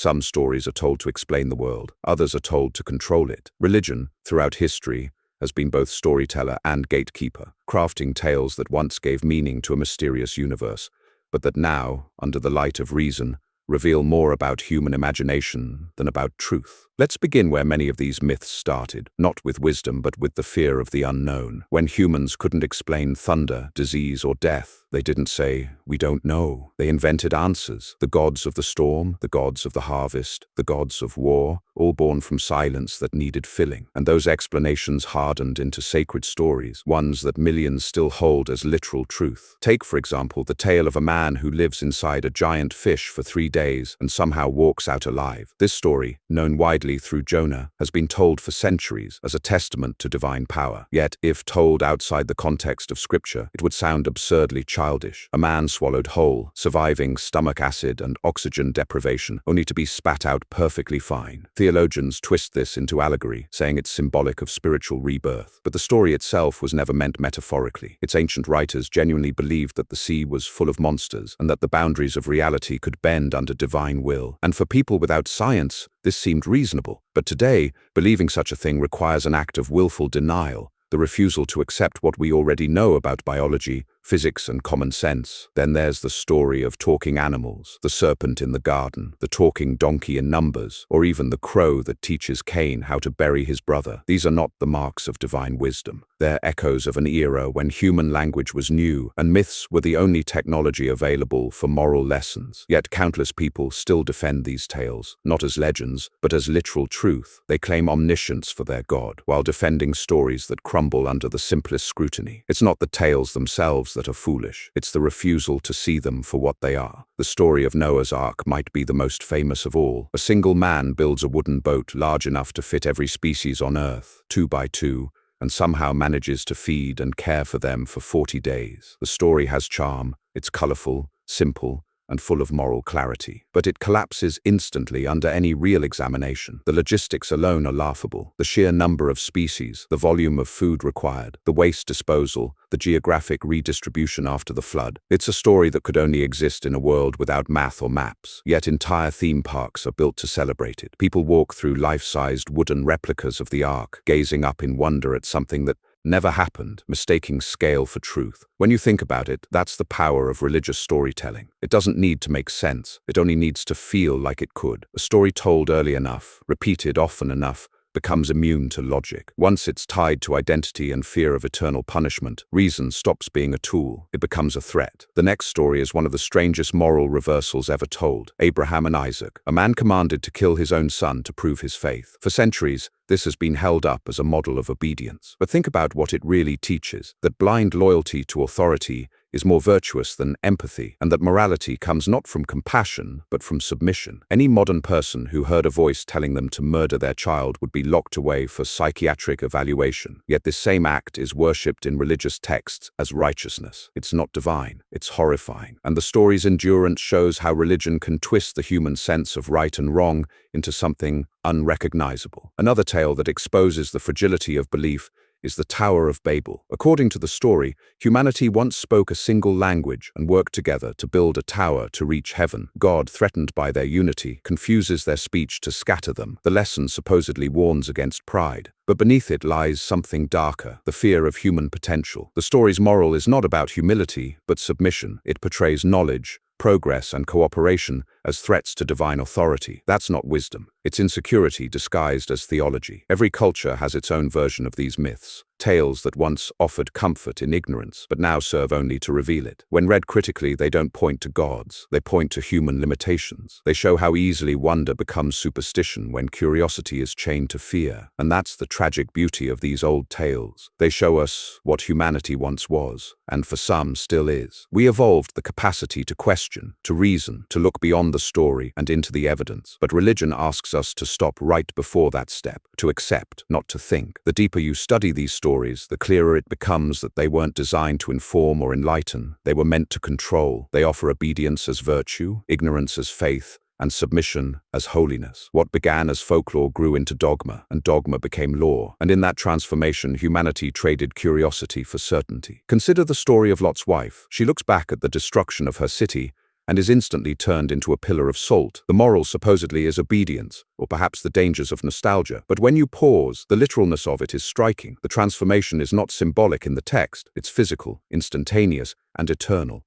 Some stories are told to explain the world, others are told to control it. Religion, throughout history, has been both storyteller and gatekeeper, crafting tales that once gave meaning to a mysterious universe, but that now, under the light of reason, reveal more about human imagination than about truth. Let's begin where many of these myths started, not with wisdom but with the fear of the unknown. When humans couldn't explain thunder, disease, or death, they didn't say, "We don't know." They invented answers. The gods of the storm, the gods of the harvest, the gods of war, all born from silence that needed filling. And those explanations hardened into sacred stories, ones that millions still hold as literal truth. Take, for example, the tale of a man who lives inside a giant fish for 3 days and somehow walks out alive. This story, known widely through Jonah, has been told for centuries as a testament to divine power. Yet, if told outside the context of scripture, it would sound absurdly childish. A man swallowed whole, surviving stomach acid and oxygen deprivation, only to be spat out perfectly fine. Theologians twist this into allegory, saying it's symbolic of spiritual rebirth. But the story itself was never meant metaphorically. Its ancient writers genuinely believed that the sea was full of monsters and that the boundaries of reality could bend under divine will. And for people without science, this seemed reasonable. But today, believing such a thing requires an act of willful denial, the refusal to accept what we already know about biology, physics, and common sense. Then there's the story of talking animals, the serpent in the garden, the talking donkey in Numbers, or even the crow that teaches Cain how to bury his brother. These are not the marks of divine wisdom. They're echoes of an era when human language was new, and myths were the only technology available for moral lessons. Yet countless people still defend these tales, not as legends, but as literal truth. They claim omniscience for their God, while defending stories that crumble under the simplest scrutiny. It's not the tales themselves that are foolish. It's the refusal to see them for what they are. The story of Noah's Ark might be the most famous of all. A single man builds a wooden boat large enough to fit every species on Earth, 2 by 2, and somehow manages to feed and care for them for 40 days. The story has charm. It's colorful, simple, and full of moral clarity. But it collapses instantly under any real examination. The logistics alone are laughable. The sheer number of species, the volume of food required, the waste disposal, the geographic redistribution after the flood. It's a story that could only exist in a world without math or maps. Yet entire theme parks are built to celebrate it. People walk through life-sized wooden replicas of the Ark, gazing up in wonder at something that never happened, mistaking scale for truth. When you think about it, that's the power of religious storytelling. It doesn't need to make sense. It only needs to feel like it could. A story told early enough, repeated often enough, becomes immune to logic. Once it's tied to identity and fear of eternal punishment, reason stops being a tool. It becomes a threat. The next story is one of the strangest moral reversals ever told. Abraham and Isaac, a man commanded to kill his own son to prove his faith. For centuries, this has been held up as a model of obedience. But think about what it really teaches, that blind loyalty to authority is more virtuous than empathy, and that morality comes not from compassion, but from submission. Any modern person who heard a voice telling them to murder their child would be locked away for psychiatric evaluation. Yet this same act is worshipped in religious texts as righteousness. It's not divine, it's horrifying. And the story's endurance shows how religion can twist the human sense of right and wrong into something unrecognizable. Another tale that exposes the fragility of belief is the Tower of Babel. According to the story, humanity once spoke a single language and worked together to build a tower to reach heaven. God, threatened by their unity, confuses their speech to scatter them. The lesson supposedly warns against pride. But beneath it lies something darker, the fear of human potential. The story's moral is not about humility, but submission. It portrays knowledge, progress, and cooperation as threats to divine authority. That's not wisdom. It's insecurity disguised as theology. Every culture has its own version of these myths. Tales that once offered comfort in ignorance, but now serve only to reveal it. When read critically, they don't point to gods. They point to human limitations. They show how easily wonder becomes superstition when curiosity is chained to fear. And that's the tragic beauty of these old tales. They show us what humanity once was, and for some still is. We evolved the capacity to question, to reason, to look beyond the story and into the evidence. But religion asks us to stop right before that step, to accept, not to think. The deeper you study these stories, the clearer it becomes that they weren't designed to inform or enlighten. They were meant to control. They offer obedience as virtue, ignorance as faith, and submission as holiness. What began as folklore grew into dogma, and dogma became law. And in that transformation, humanity traded curiosity for certainty. Consider the story of Lot's wife. She looks back at the destruction of her city and is instantly turned into a pillar of salt. The moral supposedly is obedience, or perhaps the dangers of nostalgia. But when you pause, the literalness of it is striking. The transformation is not symbolic in the text, it's physical, instantaneous, and eternal.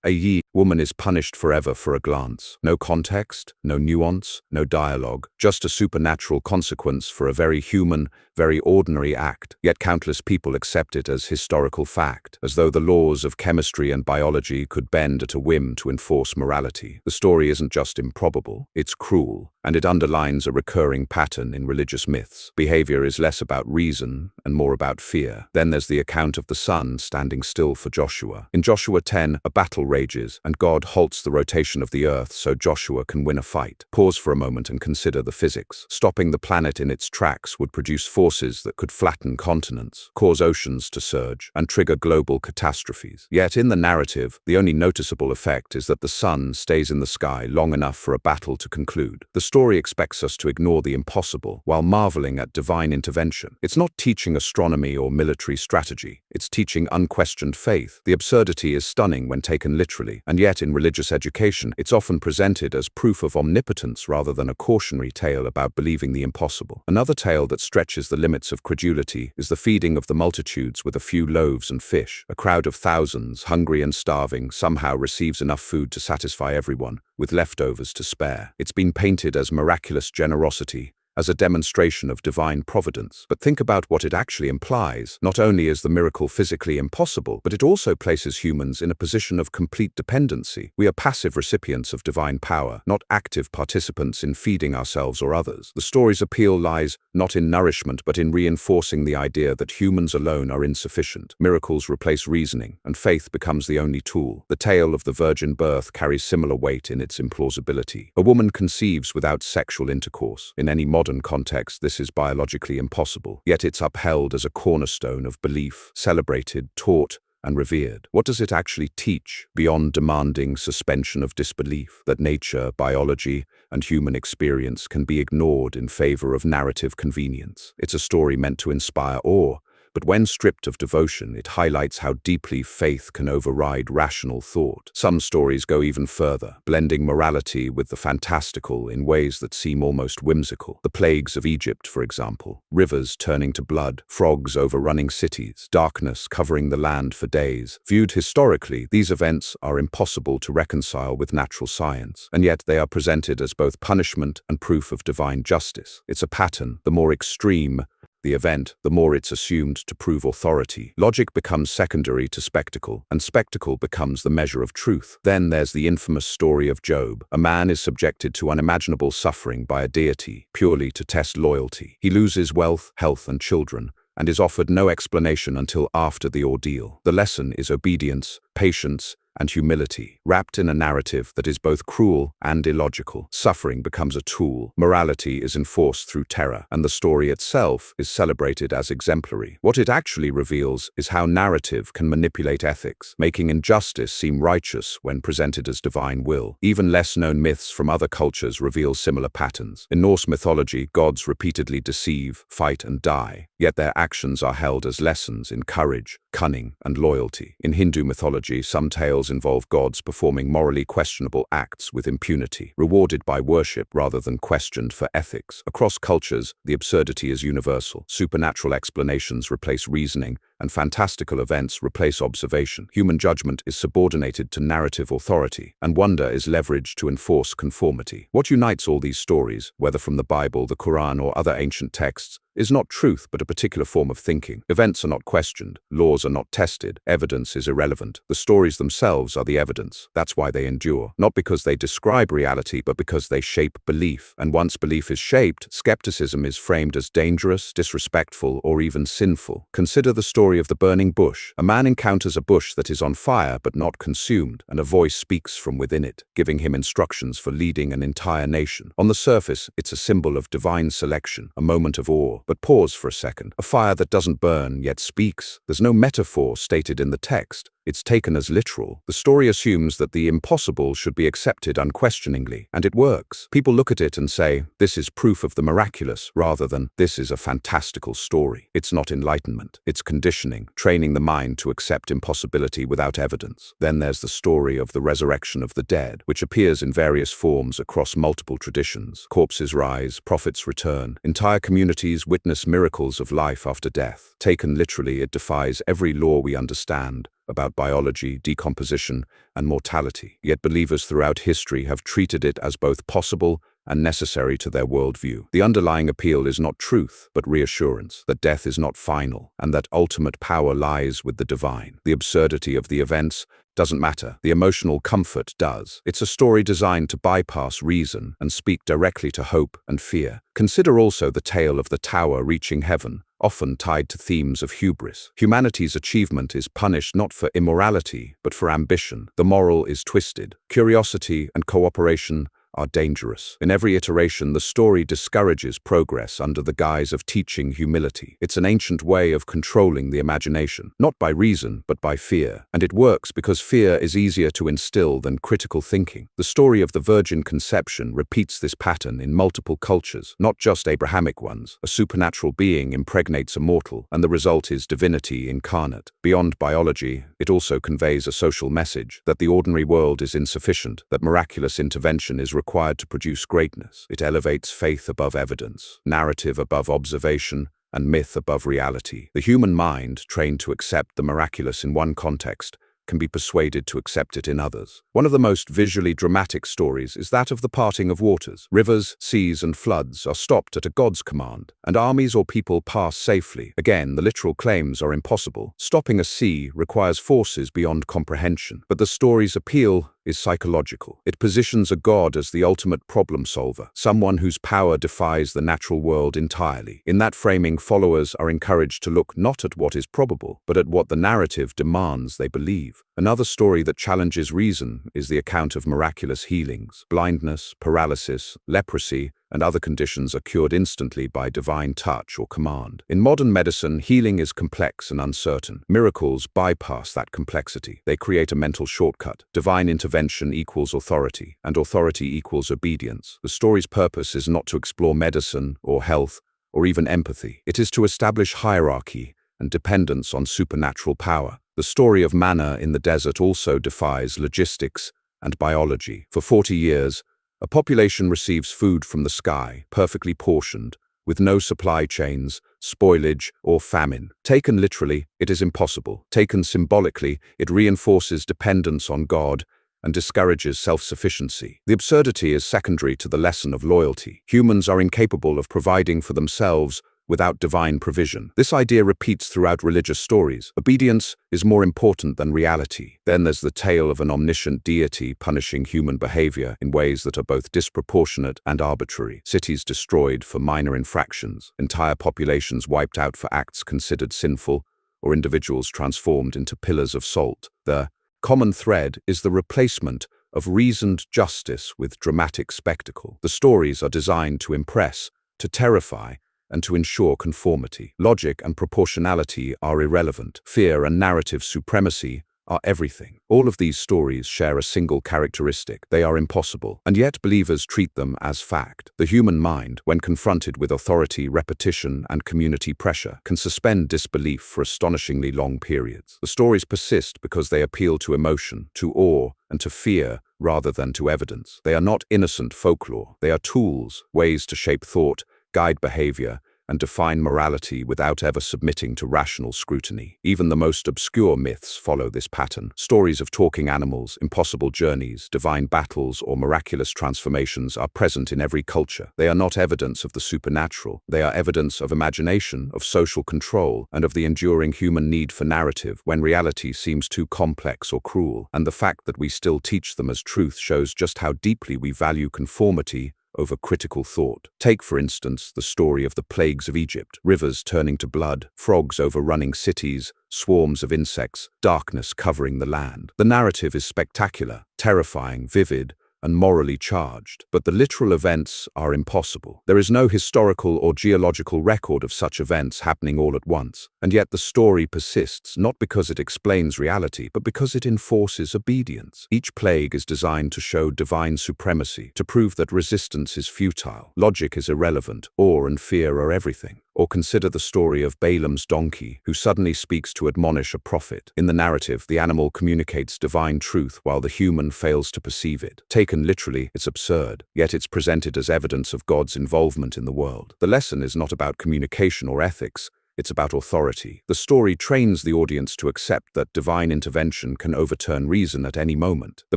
A woman is punished forever for a glance. No context, no nuance, no dialogue, just a supernatural consequence for a very human, very ordinary act. Yet countless people accept it as historical fact, as though the laws of chemistry and biology could bend at a whim to enforce morality. The story isn't just improbable, it's cruel, and it underlines a recurring pattern in religious myths. Behavior is less about reason and more about fear. Then there's the account of the sun standing still for Joshua. In Joshua 10, a battle rages, and God halts the rotation of the earth so Joshua can win a fight. Pause for a moment and consider the physics. Stopping the planet in its tracks would produce forces that could flatten continents, cause oceans to surge, and trigger global catastrophes. Yet in the narrative, the only noticeable effect is that the sun stays in the sky long enough for a battle to conclude. The story expects us to ignore the impossible while marveling at divine intervention. It's not teaching astronomy or military strategy. It's teaching unquestioned faith. The absurdity is stunning when taken literally, and yet in religious education, it's often presented as proof of omnipotence rather than a cautionary tale about believing the impossible. Another tale that stretches the limits of credulity is the feeding of the multitudes with a few loaves and fish. A crowd of thousands, hungry and starving, somehow receives enough food to satisfy everyone, with leftovers to spare. It's been painted as miraculous generosity, as a demonstration of divine providence. But think about what it actually implies. Not only is the miracle physically impossible, but it also places humans in a position of complete dependency. We are passive recipients of divine power, not active participants in feeding ourselves or others. The story's appeal lies not in nourishment, but in reinforcing the idea that humans alone are insufficient. Miracles replace reasoning, and faith becomes the only tool. The tale of the virgin birth carries similar weight in its implausibility. A woman conceives without sexual intercourse. In any modern context, this is biologically impossible, yet it's upheld as a cornerstone of belief, celebrated, taught, and revered. What does it actually teach, beyond demanding suspension of disbelief? That nature, biology, and human experience can be ignored in favor of narrative convenience. It's a story meant to inspire awe, but when stripped of devotion, it highlights how deeply faith can override rational thought. Some stories go even further, blending morality with the fantastical in ways that seem almost whimsical. The plagues of Egypt, for example, rivers turning to blood, frogs overrunning cities, darkness covering the land for days. Viewed historically, these events are impossible to reconcile with natural science, and yet they are presented as both punishment and proof of divine justice. It's a pattern. The more extreme the event, the more it's assumed to prove authority. Logic becomes secondary to spectacle, and spectacle becomes the measure of truth. Then there's the infamous story of Job. A man is subjected to unimaginable suffering by a deity, purely to test loyalty. He loses wealth, health, and children, and is offered no explanation until after the ordeal. The lesson is obedience, patience, and humility, wrapped in a narrative that is both cruel and illogical. Suffering becomes a tool, morality is enforced through terror, and the story itself is celebrated as exemplary. What it actually reveals is how narrative can manipulate ethics, making injustice seem righteous when presented as divine will. Even less-known myths from other cultures reveal similar patterns. In Norse mythology, gods repeatedly deceive, fight, and die, yet their actions are held as lessons in courage, cunning, and loyalty. In Hindu mythology, some tales involve gods performing morally questionable acts with impunity, rewarded by worship rather than questioned for ethics. Across cultures, the absurdity is universal. Supernatural explanations replace reasoning, and fantastical events replace observation. Human judgment is subordinated to narrative authority, and wonder is leveraged to enforce conformity. What unites all these stories, whether from the Bible, the Quran, or other ancient texts, is not truth but a particular form of thinking. Events are not questioned, laws are not tested, evidence is irrelevant. The stories themselves are the evidence. That's why they endure. Not because they describe reality, but because they shape belief. And once belief is shaped, skepticism is framed as dangerous, disrespectful, or even sinful. Consider the story of the burning bush. A man encounters a bush that is on fire but not consumed, and a voice speaks from within it, giving him instructions for leading an entire nation. On the surface, it's a symbol of divine selection, a moment of awe. But pause for a second. A fire that doesn't burn, yet speaks. There's no metaphor stated in the text, it's taken as literal. The story assumes that the impossible should be accepted unquestioningly, and it works. People look at it and say, this is proof of the miraculous, rather than, this is a fantastical story. It's not enlightenment. It's conditioning, training the mind to accept impossibility without evidence. Then there's the story of the resurrection of the dead, which appears in various forms across multiple traditions. Corpses rise, prophets return. Entire communities witness miracles of life after death. Taken literally, it defies every law we understand about biology, decomposition, and mortality. Yet believers throughout history have treated it as both possible and necessary to their worldview. The underlying appeal is not truth, but reassurance that death is not final, and that ultimate power lies with the divine. The absurdity of the events doesn't matter. The emotional comfort does. It's a story designed to bypass reason and speak directly to hope and fear. Consider also the tale of the tower reaching heaven, often tied to themes of hubris. Humanity's achievement is punished not for immorality, but for ambition. The moral is twisted. Curiosity and cooperation are dangerous. In every iteration, the story discourages progress under the guise of teaching humility. It's an ancient way of controlling the imagination, not by reason, but by fear. And it works because fear is easier to instill than critical thinking. The story of the virgin conception repeats this pattern in multiple cultures, not just Abrahamic ones. A supernatural being impregnates a mortal, and the result is divinity incarnate. Beyond biology, it also conveys a social message that the ordinary world is insufficient, that miraculous intervention is required to produce greatness. It elevates faith above evidence, narrative above observation, and myth above reality. The human mind, trained to accept the miraculous in one context, can be persuaded to accept it in others. One of the most visually dramatic stories is that of the parting of waters. Rivers, seas, and floods are stopped at a god's command, and armies or people pass safely. Again, the literal claims are impossible. Stopping a sea requires forces beyond comprehension, but the story's appeal is psychological. It positions a god as the ultimate problem solver, someone whose power defies the natural world entirely. In that framing, followers are encouraged to look not at what is probable, but at what the narrative demands they believe. Another story that challenges reason is the account of miraculous healings. Blindness, paralysis, leprosy, and other conditions are cured instantly by divine touch or command. In modern medicine, healing is complex and uncertain. Miracles bypass that complexity. They create a mental shortcut. Divine intervention equals authority, and authority equals obedience. The story's purpose is not to explore medicine or health or even empathy. It is to establish hierarchy and dependence on supernatural power. The story of manna in the desert also defies logistics and biology. For 40 years, a population receives food from the sky, perfectly portioned, with no supply chains, spoilage, or famine. Taken literally, it is impossible. Taken symbolically, it reinforces dependence on God and discourages self-sufficiency. The absurdity is secondary to the lesson of loyalty. Humans are incapable of providing for themselves without divine provision. This idea repeats throughout religious stories. Obedience is more important than reality. Then there's the tale of an omniscient deity punishing human behavior in ways that are both disproportionate and arbitrary. Cities destroyed for minor infractions, entire populations wiped out for acts considered sinful, or individuals transformed into pillars of salt. The common thread is the replacement of reasoned justice with dramatic spectacle. The stories are designed to impress, to terrify, and to ensure conformity. Logic and proportionality are irrelevant. Fear and narrative supremacy are everything. All of these stories share a single characteristic: they are impossible, and yet believers treat them as fact. The human mind, when confronted with authority, repetition, and community pressure, can suspend disbelief for astonishingly long periods. The stories persist because they appeal to emotion, to awe, and to fear, rather than to evidence. They are not innocent folklore. They are tools, ways to shape thought, guide behavior, and define morality without ever submitting to rational scrutiny. Even the most obscure myths follow this pattern. Stories of talking animals, impossible journeys, divine battles, or miraculous transformations are present in every culture. They are not evidence of the supernatural. They are evidence of imagination, of social control, and of the enduring human need for narrative when reality seems too complex or cruel. And the fact that we still teach them as truth shows just how deeply we value conformity over critical thought. Take, for instance, the story of the plagues of Egypt: rivers turning to blood, frogs overrunning cities, swarms of insects, darkness covering the land. The narrative is spectacular, terrifying, vivid, and morally charged, but the literal events are impossible. There is no historical or geological record of such events happening all at once, And yet the story persists, not because it explains reality, but because it enforces obedience. Each plague is designed to show divine supremacy, to prove that resistance is futile, logic is irrelevant, awe and fear are everything. Or consider the story of Balaam's donkey, who suddenly speaks to admonish a prophet. In the narrative, the animal communicates divine truth while the human fails to perceive it. Taken literally, it's absurd, yet it's presented as evidence of God's involvement in the world. The lesson is not about communication or ethics. It's about authority. The story trains the audience to accept that divine intervention can overturn reason at any moment. The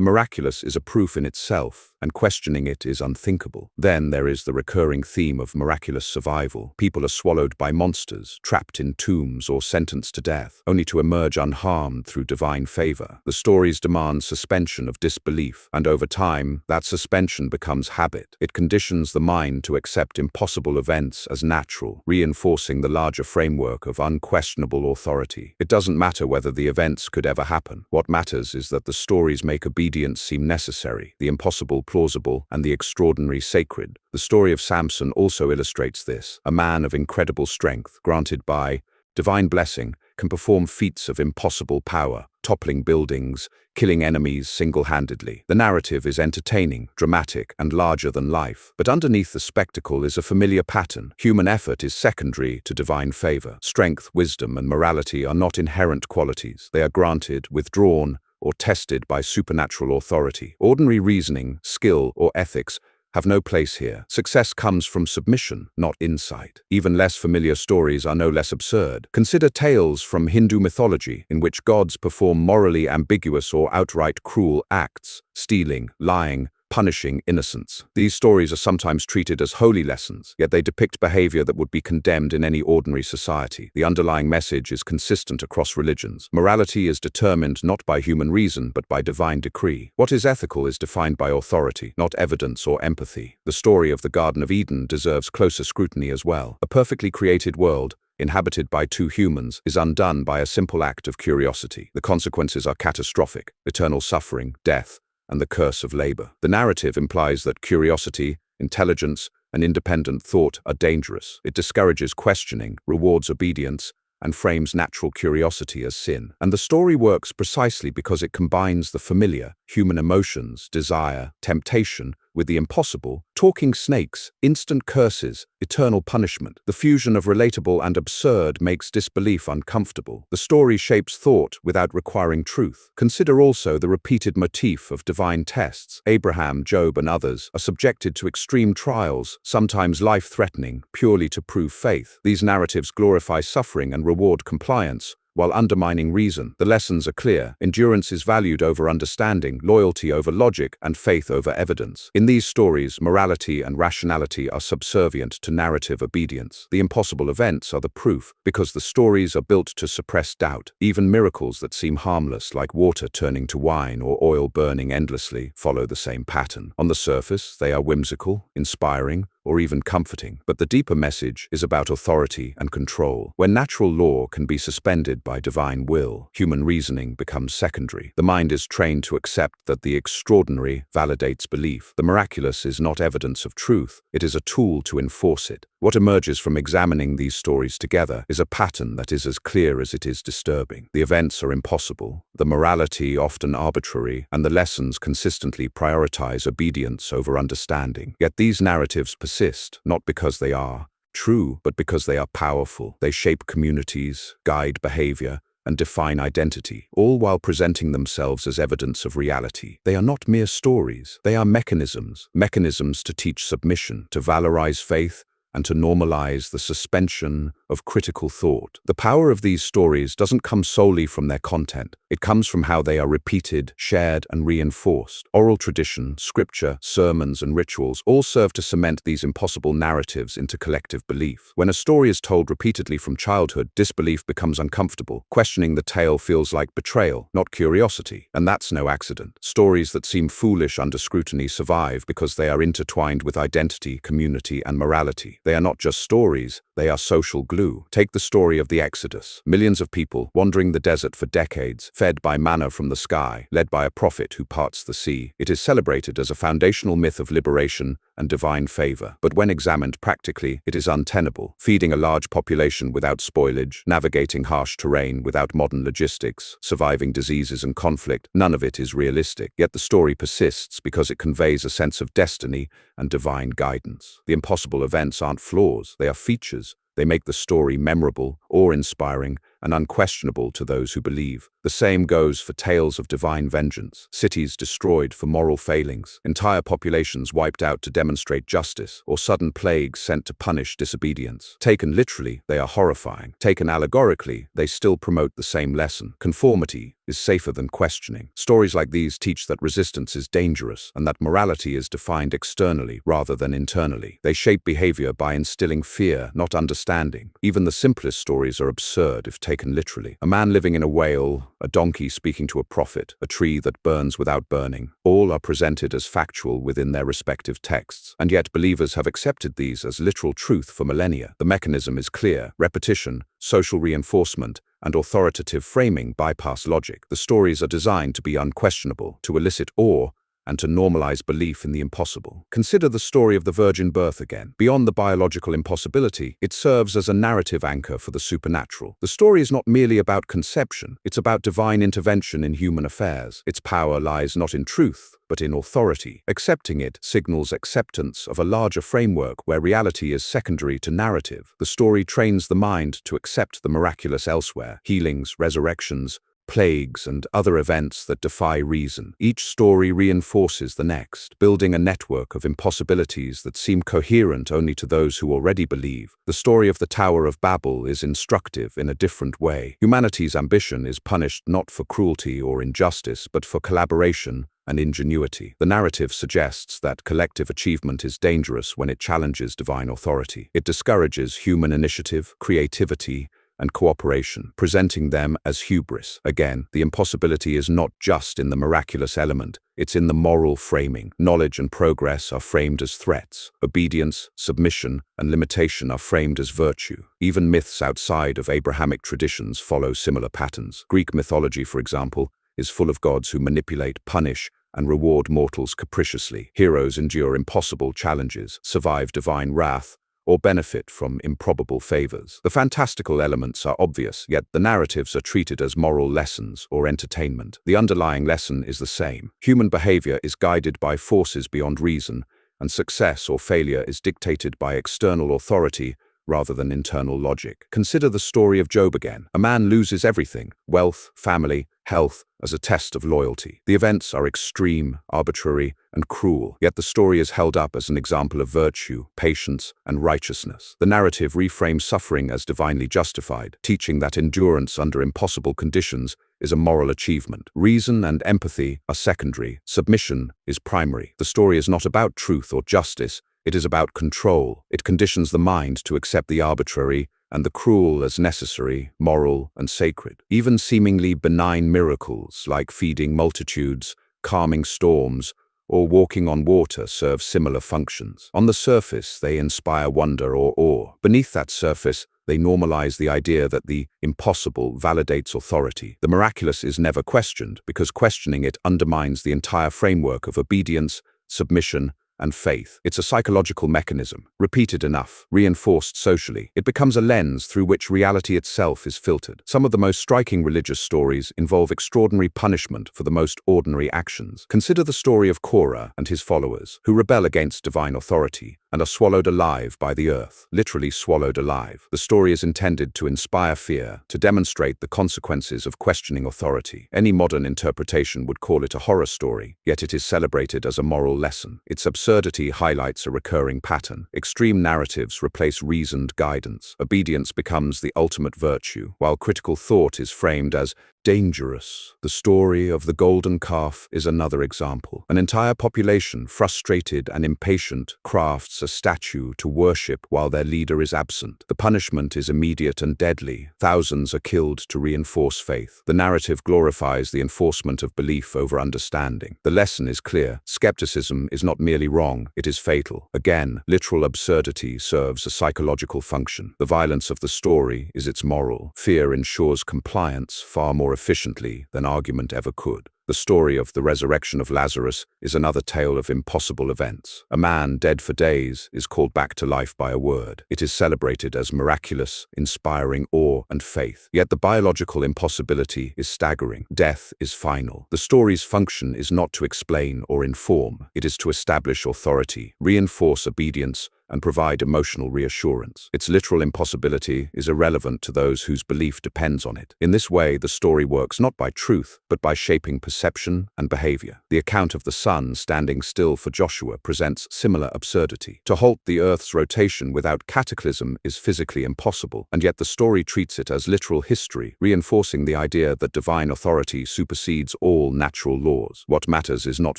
miraculous is a proof in itself, and questioning it is unthinkable. Then there is the recurring theme of miraculous survival. People are swallowed by monsters, trapped in tombs or sentenced to death, only to emerge unharmed through divine favor. The stories demand suspension of disbelief, and over time, that suspension becomes habit. It conditions the mind to accept impossible events as natural, reinforcing the larger framework of unquestionable authority. It doesn't matter whether the events could ever happen. What matters is that the stories make obedience seem necessary, the impossible plausible, and the extraordinary sacred. The story of Samson also illustrates this. A man of incredible strength, granted by divine blessing, can perform feats of impossible power, toppling buildings, killing enemies single-handedly. The narrative is entertaining, dramatic, and larger than life. But underneath the spectacle is a familiar pattern. Human effort is secondary to divine favor. Strength, wisdom, and morality are not inherent qualities. They are granted, withdrawn, or tested by supernatural authority. Ordinary reasoning, skill, or ethics have no place here. Success comes from submission, not insight. Even less familiar stories are no less absurd. Consider tales from Hindu mythology in which gods perform morally ambiguous or outright cruel acts, stealing, lying, punishing innocence. These stories are sometimes treated as holy lessons, yet they depict behavior that would be condemned in any ordinary society. The underlying message is consistent across religions. Morality is determined not by human reason, but by divine decree. What is ethical is defined by authority, not evidence or empathy. The story of the Garden of Eden deserves closer scrutiny as well. A perfectly created world, inhabited by two humans, is undone by a simple act of curiosity. The consequences are catastrophic: eternal suffering, death, and the curse of labor. The narrative implies that curiosity, intelligence, and independent thought are dangerous. It discourages questioning, rewards obedience, and frames natural curiosity as sin. And the story works precisely because it combines the familiar, human emotions, desire, temptation, with the impossible: talking snakes, instant curses, eternal punishment. The fusion of relatable and absurd makes disbelief uncomfortable. The story shapes thought without requiring truth. Consider also the repeated motif of divine tests. Abraham, Job, and others are subjected to extreme trials, sometimes life-threatening, purely to prove faith. These narratives glorify suffering and reward compliance, while undermining reason. The lessons are clear. Endurance is valued over understanding, loyalty over logic, and faith over evidence. In these stories, morality and rationality are subservient to narrative obedience. The impossible events are the proof, because the stories are built to suppress doubt. Even miracles that seem harmless, like water turning to wine or oil burning endlessly, follow the same pattern. On the surface, they are whimsical, inspiring, or even comforting. But the deeper message is about authority and control. When natural law can be suspended by divine will, human reasoning becomes secondary. The mind is trained to accept that the extraordinary validates belief. The miraculous is not evidence of truth, it is a tool to enforce it. What emerges from examining these stories together is a pattern that is as clear as it is disturbing. The events are impossible, the morality often arbitrary, and the lessons consistently prioritize obedience over understanding. Yet these narratives persist, not because they are true, but because they are powerful. They shape communities, guide behavior, and define identity, all while presenting themselves as evidence of reality. They are not mere stories, they are mechanisms to teach submission, to valorize faith, and to normalize the suspension of critical thought. The power of these stories doesn't come solely from their content. It comes from how they are repeated, shared, and reinforced. Oral tradition, scripture, sermons, and rituals all serve to cement these impossible narratives into collective belief. When a story is told repeatedly from childhood, disbelief becomes uncomfortable. Questioning the tale feels like betrayal, not curiosity. And that's no accident. Stories that seem foolish under scrutiny survive because they are intertwined with identity, community, and morality. They are not just stories, They are social glue. Take the story of the Exodus. Millions of people wandering the desert for decades, fed by manna from the sky, led by a prophet who parts the sea. It is celebrated as a foundational myth of liberation and divine favor. But when examined practically, it is untenable. Feeding a large population without spoilage, navigating harsh terrain without modern logistics, surviving diseases and conflict, none of it is realistic. Yet the story persists because it conveys a sense of destiny and divine guidance. The impossible events aren't flaws, they are features. They make the story memorable, awe-inspiring, and unquestionable to those who believe. The same goes for tales of divine vengeance, cities destroyed for moral failings, entire populations wiped out to demonstrate justice, or sudden plagues sent to punish disobedience. Taken literally, they are horrifying. Taken allegorically, they still promote the same lesson. Conformity is safer than questioning. Stories like these teach that resistance is dangerous and that morality is defined externally rather than internally. They shape behavior by instilling fear, not understanding. Even the simplest stories are absurd if taken literally. A man living in a whale, a donkey speaking to a prophet, a tree that burns without burning, all are presented as factual within their respective texts. And yet believers have accepted these as literal truth for millennia. The mechanism is clear. Repetition, social reinforcement, and authoritative framing bypass logic. The stories are designed to be unquestionable, to elicit awe, and to normalize belief in the impossible. Consider the story of the virgin birth again. Beyond the biological impossibility, it serves as a narrative anchor for the supernatural. The story is not merely about conception, it's about divine intervention in human affairs. Its power lies not in truth, but in authority. Accepting it signals acceptance of a larger framework where reality is secondary to narrative. The story trains the mind to accept the miraculous elsewhere, healings, resurrections, plagues, and other events that defy reason. Each story reinforces the next, building a network of impossibilities that seem coherent only to those who already believe. The story of the Tower of Babel is instructive in a different way. Humanity's ambition is punished not for cruelty or injustice, but for collaboration and ingenuity. The narrative suggests that collective achievement is dangerous when it challenges divine authority. It discourages human initiative, creativity, and cooperation, presenting them as hubris. Again, the impossibility is not just in the miraculous element, it's in the moral framing. Knowledge and progress are framed as threats. Obedience, submission, and limitation are framed as virtue. Even myths outside of Abrahamic traditions follow similar patterns. Greek mythology, for example, is full of gods who manipulate, punish, and reward mortals capriciously. Heroes endure impossible challenges, survive divine wrath, or benefit from improbable favors. The fantastical elements are obvious, yet the narratives are treated as moral lessons or entertainment. The underlying lesson is the same. Human behavior is guided by forces beyond reason, and success or failure is dictated by external authority rather than internal logic. Consider the story of Job again. A man loses everything, wealth, family, health, as a test of loyalty. The events are extreme, arbitrary, and cruel, yet the story is held up as an example of virtue, patience, and righteousness. The narrative reframes suffering as divinely justified, teaching that endurance under impossible conditions is a moral achievement. Reason and empathy are secondary, submission is primary. The story is not about truth or justice, it is about control. It conditions the mind to accept the arbitrary and the cruel as necessary, moral, and sacred. Even seemingly benign miracles like feeding multitudes, calming storms, or walking on water serve similar functions. On the surface, they inspire wonder or awe. Beneath that surface, they normalize the idea that the impossible validates authority. The miraculous is never questioned, because questioning it undermines the entire framework of obedience, submission, and faith. It's a psychological mechanism. Repeated enough, reinforced socially, it becomes a lens through which reality itself is filtered. Some of the most striking religious stories involve extraordinary punishment for the most ordinary actions. Consider the story of Korah and his followers, who rebel against divine authority and are swallowed alive by the earth, literally swallowed alive. The story is intended to inspire fear, to demonstrate the consequences of questioning authority. Any modern interpretation would call it a horror story, yet it is celebrated as a moral lesson. Its absurdity highlights a recurring pattern. Extreme narratives replace reasoned guidance. Obedience becomes the ultimate virtue, while critical thought is framed as dangerous. The story of the golden calf is another example. An entire population, frustrated and impatient, crafts a statue to worship while their leader is absent. The punishment is immediate and deadly. Thousands are killed to reinforce faith. The narrative glorifies the enforcement of belief over understanding. The lesson is clear. Skepticism is not merely wrong, it is fatal. Again, literal absurdity serves a psychological function. The violence of the story is its moral. Fear ensures compliance far more efficiently than argument ever could. The story of the resurrection of Lazarus is another tale of impossible events. A man dead for days is called back to life by a word. It is celebrated as miraculous, inspiring awe and faith. Yet the biological impossibility is staggering. Death is final. The story's function is not to explain or inform. It is to establish authority, reinforce obedience, and provide emotional reassurance. Its literal impossibility is irrelevant to those whose belief depends on it. In this way, the story works not by truth, but by shaping perception and behavior. The account of the sun standing still for Joshua presents similar absurdity. To halt the Earth's rotation without cataclysm is physically impossible, and yet the story treats it as literal history, reinforcing the idea that divine authority supersedes all natural laws. What matters is not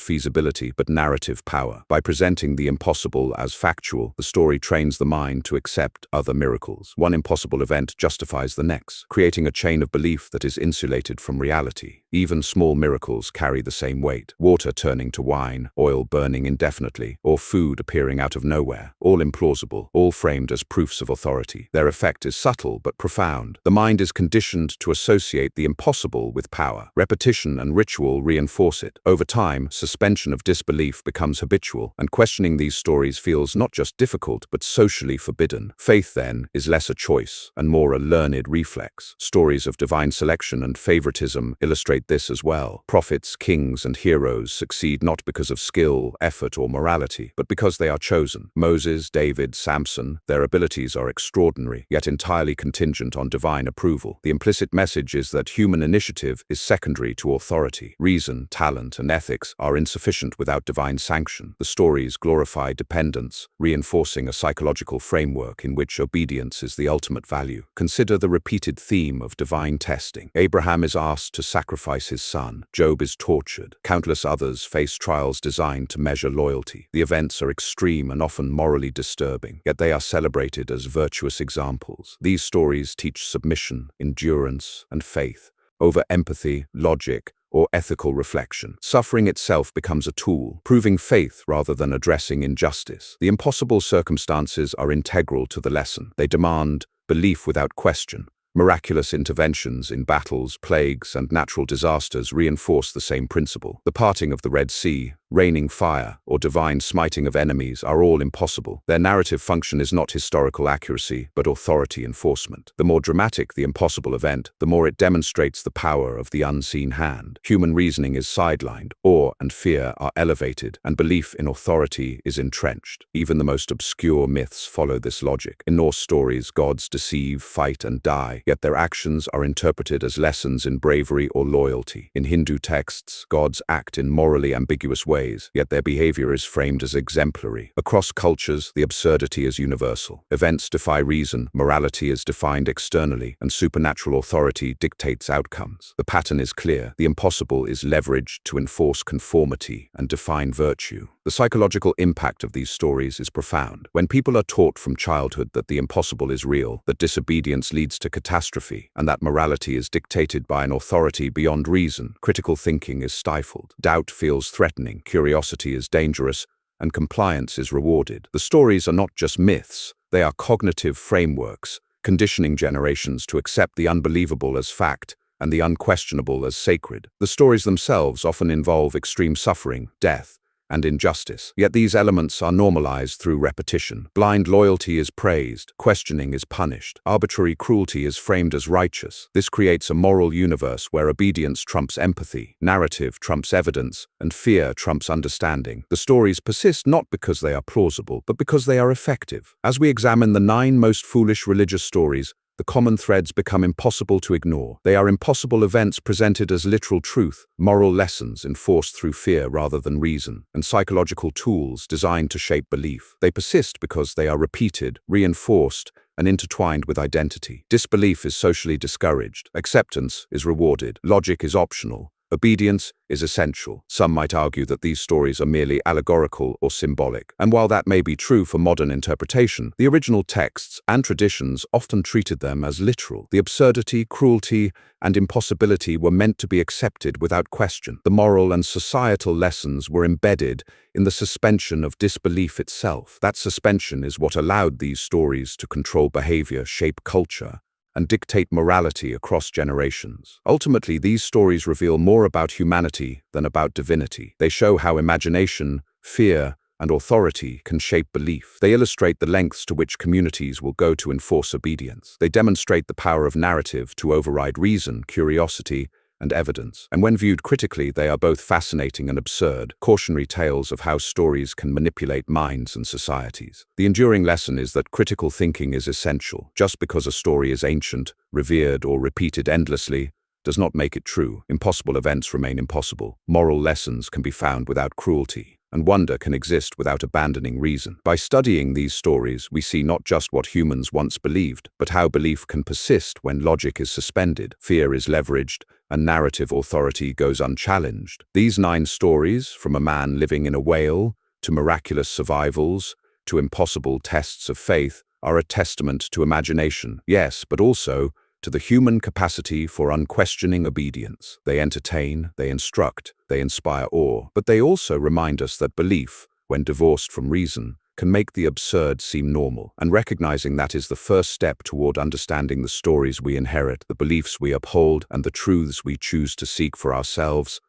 feasibility, but narrative power. By presenting the impossible as factual, the story trains the mind to accept other miracles. One impossible event justifies the next, creating a chain of belief that is insulated from reality. Even small miracles carry the same weight. Water turning to wine, oil burning indefinitely, or food appearing out of nowhere. All implausible, all framed as proofs of authority. Their effect is subtle but profound. The mind is conditioned to associate the impossible with power. Repetition and ritual reinforce it. Over time, suspension of disbelief becomes habitual, and questioning these stories feels not just difficult but socially forbidden. Faith, then, is less a choice and more a learned reflex. Stories of divine selection and favoritism illustrate this as well. Prophets, kings, and heroes succeed not because of skill, effort, or morality, but because they are chosen. Moses, David, Samson, their abilities are extraordinary, yet entirely contingent on divine approval. The implicit message is that human initiative is secondary to authority. Reason, talent, and ethics are insufficient without divine sanction. The stories glorify dependence, reinforcing a psychological framework in which obedience is the ultimate value. Consider the repeated theme of divine testing. Abraham is asked to sacrifice his son. Job is tortured. Countless others face trials designed to measure loyalty. The events are extreme and often morally disturbing, yet they are celebrated as virtuous examples. These stories teach submission, endurance, and faith over empathy, logic, or ethical reflection. Suffering itself becomes a tool, proving faith rather than addressing injustice. The impossible circumstances are integral to the lesson. They demand belief without question. Miraculous interventions in battles, plagues, and natural disasters reinforce the same principle. The parting of the Red Sea, raining fire, or divine smiting of enemies are all impossible. Their narrative function is not historical accuracy, but authority enforcement. The more dramatic the impossible event, the more it demonstrates the power of the unseen hand. Human reasoning is sidelined, awe and fear are elevated, and belief in authority is entrenched. Even the most obscure myths follow this logic. In Norse stories, gods deceive, fight, and die, yet their actions are interpreted as lessons in bravery or loyalty. In Hindu texts, gods act in morally ambiguous ways, yet their behavior is framed as exemplary. Across cultures, the absurdity is universal. Events defy reason, morality is defined externally, and supernatural authority dictates outcomes. The pattern is clear. The impossible is leveraged to enforce conformity and define virtue. The psychological impact of these stories is profound. When people are taught from childhood that the impossible is real, that disobedience leads to catastrophe, and that morality is dictated by an authority beyond reason, critical thinking is stifled. Doubt feels threatening, curiosity is dangerous, and compliance is rewarded. The stories are not just myths, they are cognitive frameworks, conditioning generations to accept the unbelievable as fact and the unquestionable as sacred. The stories themselves often involve extreme suffering, death, and injustice. Yet these elements are normalized through repetition. Blind loyalty is praised, questioning is punished, arbitrary cruelty is framed as righteous. This creates a moral universe where obedience trumps empathy, narrative trumps evidence, and fear trumps understanding. The stories persist not because they are plausible, but because they are effective. As we examine the 9 most foolish religious stories, the common threads become impossible to ignore. They are impossible events presented as literal truth, moral lessons enforced through fear rather than reason, and psychological tools designed to shape belief. They persist because they are repeated, reinforced, and intertwined with identity. Disbelief is socially discouraged. Acceptance is rewarded. Logic is optional. Obedience is essential. Some might argue that these stories are merely allegorical or symbolic. And while that may be true for modern interpretation, the original texts and traditions often treated them as literal. The absurdity, cruelty, and impossibility were meant to be accepted without question. The moral and societal lessons were embedded in the suspension of disbelief itself. That suspension is what allowed these stories to control behavior, shape culture, and dictate morality across generations. Ultimately, these stories reveal more about humanity than about divinity. They show how imagination, fear, and authority can shape belief. They illustrate the lengths to which communities will go to enforce obedience. They demonstrate the power of narrative to override reason, curiosity, and evidence. And when viewed critically, they are both fascinating and absurd, cautionary tales of how stories can manipulate minds and societies. The enduring lesson is that critical thinking is essential. Just because a story is ancient, revered, or repeated endlessly does not make it true. Impossible events remain impossible. Moral lessons can be found without cruelty, and wonder can exist without abandoning reason. By studying these stories, we see not just what humans once believed, but how belief can persist when logic is suspended, fear is leveraged, and narrative authority goes unchallenged. These 9 stories, from a man living in a whale, to miraculous survivals, to impossible tests of faith, are a testament to imagination, yes, but also to the human capacity for unquestioning obedience. They entertain, they instruct, they inspire awe, but they also remind us that belief, when divorced from reason, can make the absurd seem normal. And recognizing that is the first step toward understanding the stories we inherit, the beliefs we uphold, and the truths we choose to seek for ourselves.